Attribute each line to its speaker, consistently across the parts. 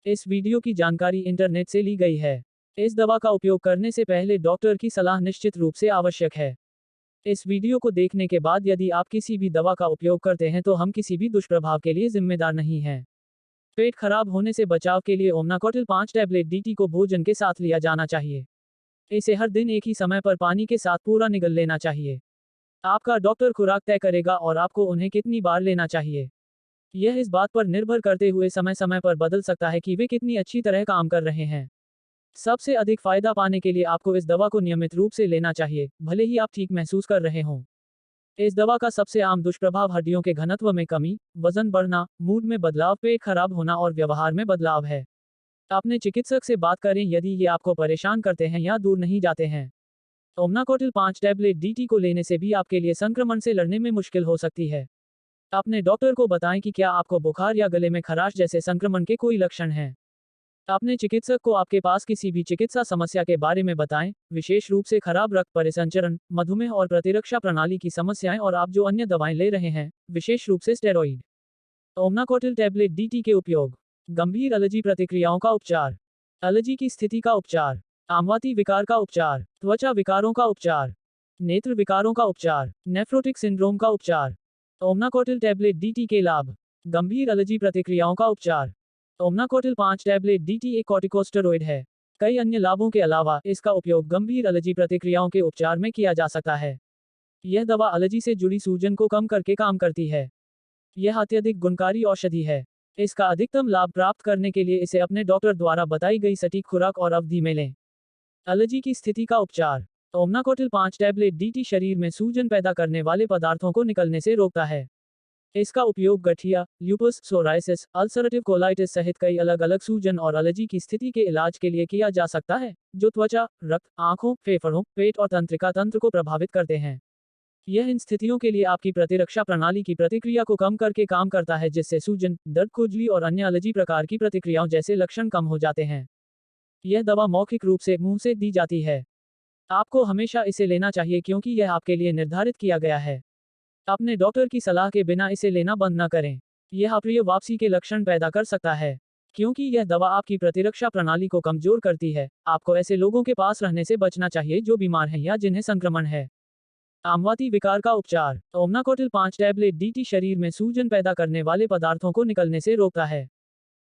Speaker 1: इस वीडियो की जानकारी इंटरनेट से ली गई है। इस दवा का उपयोग करने से पहले डॉक्टर की सलाह निश्चित रूप से आवश्यक है। इस वीडियो को देखने के बाद यदि आप किसी भी दवा का उपयोग करते हैं तो हम किसी भी दुष्प्रभाव के लिए जिम्मेदार नहीं हैं। पेट खराब होने से बचाव के लिए ओमनाकोटिल 5 टैबलेट डीटी को भोजन के साथ लिया जाना चाहिए। इसे हर दिन एक ही समय पर पानी के साथ पूरा निगल लेना चाहिए। आपका डॉक्टर खुराक तय करेगा और आपको उन्हें कितनी बार लेना चाहिए। यह इस बात पर निर्भर करते हुए समय समय पर बदल सकता है कि वे कितनी अच्छी तरह काम कर रहे हैं। सबसे अधिक फायदा पाने के लिए आपको इस दवा को नियमित रूप से लेना चाहिए, भले ही आप ठीक महसूस कर रहे हों। इस दवा का सबसे आम दुष्प्रभाव हड्डियों के घनत्व में कमी, वजन बढ़ना, मूड में बदलाव, पेट खराब होना और व्यवहार में बदलाव है। अपने चिकित्सक से बात करें यदि ये आपको परेशान करते हैं या दूर नहीं जाते हैं। ओमनाकोटिल 5 टैबलेट डीटी को लेने से भी आपके लिए संक्रमण से लड़ने में मुश्किल हो सकती है। अपने डॉक्टर को बताएं कि क्या आपको बुखार या गले में खराश जैसे संक्रमण के कोई लक्षण हैं। अपने चिकित्सक को आपके पास किसी भी चिकित्सा समस्या के बारे में बताएं, विशेष रूप से खराब रक्त परिसंचरण, मधुमेह और प्रतिरक्षा प्रणाली की समस्याएं और आप जो अन्य दवाएं ले रहे हैं, विशेष रूप से स्टेरॉइड। ओमनाकोटिल टैबलेट डीटी के उपयोग। गंभीर एलर्जी प्रतिक्रियाओं का उपचार, एलर्जी की स्थिति का उपचार, आमवाती विकार का उपचार, त्वचा विकारों का उपचार, नेत्र विकारों का उपचार, नेफ्रोटिक सिंड्रोम का उपचार। ओमनाकोटिल टैबलेट डीटी के लाभ। गंभीर एलर्जी प्रतिक्रियाओं का उपचार। ओमनाकोटिल 5 टैबलेट डीटी एक कॉर्टिकोस्टेरॉइड है। कई अन्य लाभों के अलावा इसका उपयोग गंभीर एलर्जी प्रतिक्रियाओं के उपचार में किया जा सकता है। यह दवा एलर्जी से जुड़ी सूजन को कम करके काम करती है। यह अत्यधिक गुणकारी औषधि है। इसका अधिकतम लाभ प्राप्त करने के लिए इसे अपने डॉक्टर द्वारा बताई गई सटीक खुराक और अवधि में लें। एलर्जी की स्थिति का उपचार। ओमनाकोटिल 5 टैबलेट डीटी शरीर में सूजन पैदा करने वाले पदार्थों को निकलने से रोकता है। इसका उपयोग गठिया, ल्यूपस, सोराइसिस, अल्सरेटिव कोलाइटिस सहित कई अलग अलग सूजन और एलर्जी की स्थिति के इलाज के लिए किया जा सकता है, जो त्वचा, रक्त, आंखों, फेफड़ों, पेट और तंत्रिका तंत्र को प्रभावित करते हैं। यह इन स्थितियों के लिए आपकी प्रतिरक्षा प्रणाली की प्रतिक्रिया को कम करके काम करता है, जिससे सूजन, दर्द, खुजली और अन्य एलर्जी प्रकार की प्रतिक्रियाओं जैसे लक्षण कम हो जाते हैं। यह दवा मौखिक रूप से मुंह से दी जाती है। आपको हमेशा इसे लेना चाहिए क्योंकि यह आपके लिए निर्धारित किया गया है। अपने डॉक्टर की सलाह के बिना इसे लेना बंद न करें। यह अप्रिय वापसी के लक्षण पैदा कर सकता है। क्योंकि यह दवा आपकी प्रतिरक्षा प्रणाली को कमजोर करती है, आपको ऐसे लोगों के पास रहने से बचना चाहिए जो बीमार हैं या जिन्हें संक्रमण है। आमवाती विकार का उपचार। ओमनाकोटिल 5 टैबलेट डीटी शरीर में सूजन पैदा करने वाले पदार्थों को निकलने से रोकता है।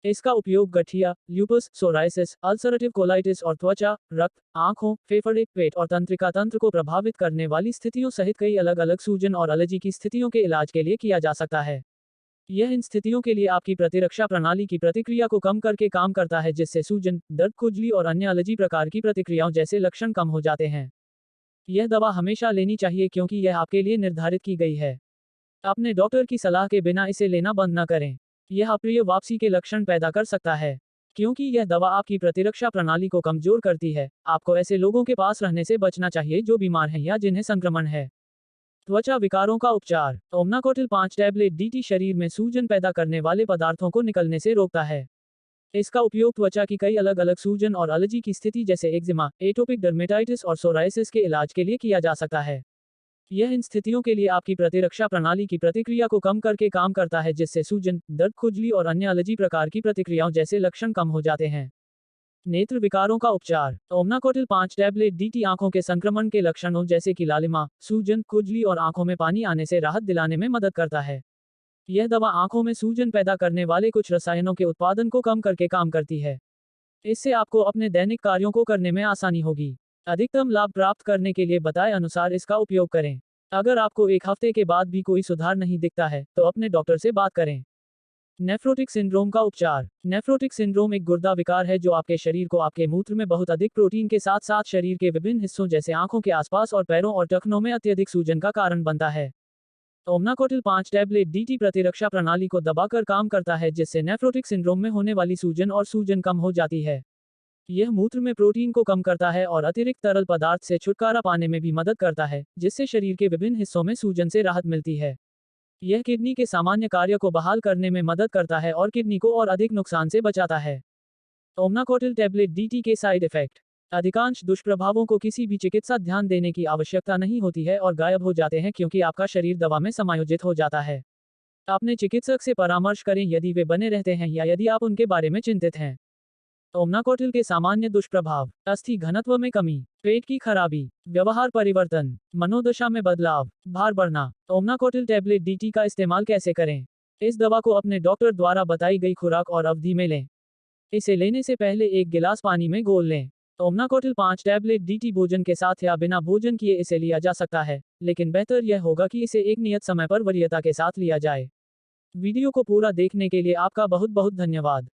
Speaker 1: इसका उपयोग गठिया, ल्यूपस, सोराइसिस, अल्सरेटिव कोलाइटिस और त्वचा, रक्त, आंखों, फेफड़े, पेट और तंत्रिका तंत्र को प्रभावित करने वाली स्थितियों सहित कई अलग अलग सूजन और एलर्जी की स्थितियों के इलाज के लिए किया जा सकता है। यह इन स्थितियों के लिए आपकी प्रतिरक्षा प्रणाली की प्रतिक्रिया को कम करके काम करता है, जिससे सूजन, दर्द, खुजली और अन्य एलर्जी प्रकार की प्रतिक्रियाओं जैसे लक्षण कम हो जाते हैं। यह दवा हमेशा लेनी चाहिए क्योंकि यह आपके लिए निर्धारित की गई है। अपने डॉक्टर की सलाह के बिना इसे लेना बंद न करें। यह अप्रिय वापसी के लक्षण पैदा कर सकता है। क्योंकि यह दवा आपकी प्रतिरक्षा प्रणाली को कमजोर करती है, आपको ऐसे लोगों के पास रहने से बचना चाहिए जो बीमार हैं या जिन्हें संक्रमण है। त्वचा विकारों का उपचार। ओमनाकोटिल 5 टैबलेट डीटी शरीर में सूजन पैदा करने वाले पदार्थों को निकलने से रोकता है। इसका उपयोग त्वचा की कई अलग अलग सूजन और एलर्जी की स्थिति जैसे एक्जिमा, एटोपिक डर्मेटाइटिस और सोराइसिस के इलाज के लिए किया जा सकता है। यह इन स्थितियों के लिए आपकी प्रतिरक्षा प्रणाली की प्रतिक्रिया को कम करके काम करता है, जिससे सूजन, दर्द, खुजली और अन्य एलर्जी प्रकार की प्रतिक्रियाओं जैसे लक्षण कम हो जाते हैं। नेत्र विकारों का उपचार। ओमनाकोटिल 5 टैबलेट डीटी आंखों के संक्रमण के लक्षणों जैसे कि लालिमा, सूजन, खुजली और आंखों में पानी आने से राहत दिलाने में मदद करता है। यह दवा आंखों में सूजन पैदा करने वाले कुछ रसायनों के उत्पादन को कम करके काम करती है। इससे आपको अपने दैनिक कार्यों को करने में आसानी होगी। अधिकतम लाभ प्राप्त करने के लिए बताए अनुसार इसका उपयोग करें। अगर आपको एक हफ्ते के बाद भी कोई सुधार नहीं दिखता है, तो अपने डॉक्टर से बात करें। नेफ्रोटिक सिंड्रोम का उपचार। नेफ्रोटिक सिंड्रोम एक गुर्दा विकार है जो आपके शरीर को आपके मूत्र में बहुत अधिक प्रोटीन के साथ साथ शरीर के विभिन्न हिस्सों जैसे आंखों के आसपास और पैरों और टखनों में अत्यधिक सूजन का कारण बनता है। ओमनाकोटिल 5 टैबलेट डीटी प्रतिरक्षा प्रणाली को दबाकर काम करता है, जिससे नेफ्रोटिक सिंड्रोम में होने वाली सूजन और सूजन कम हो जाती है। यह मूत्र में प्रोटीन को कम करता है और अतिरिक्त तरल पदार्थ से छुटकारा पाने में भी मदद करता है, जिससे शरीर के विभिन्न हिस्सों में सूजन से राहत मिलती है। यह किडनी के सामान्य कार्य को बहाल करने में मदद करता है और किडनी को और अधिक नुकसान से बचाता है। ओमनाकोटिल टैबलेट डीटी के साइड इफेक्ट। अधिकांश दुष्प्रभावों को किसी भी चिकित्सा ध्यान देने की आवश्यकता नहीं होती है और गायब हो जाते हैं क्योंकि आपका शरीर दवा में समायोजित हो जाता है। अपने चिकित्सक से परामर्श करें यदि वे बने रहते हैं या यदि आप उनके बारे में चिंतित हैं। ओमनाकोटिल के सामान्य दुष्प्रभाव: अस्थि घनत्व में कमी, पेट की खराबी, व्यवहार परिवर्तन, मनोदशा में बदलाव, भार बढ़ना। ओमनाकोटिल टैबलेट डीटी का इस्तेमाल कैसे करें? इस दवा को अपने डॉक्टर द्वारा बताई गई खुराक और अवधि में लें। इसे लेने से पहले 1 गिलास पानी में घोल लें। ओमनाकोटिल 5 टैबलेट डीटी भोजन के साथ या बिना भोजन किए इसे लिया जा सकता है, लेकिन बेहतर यह होगा कि इसे एक नियत समय पर वरीयता के साथ लिया जाए। वीडियो को पूरा देखने के लिए आपका बहुत बहुत धन्यवाद।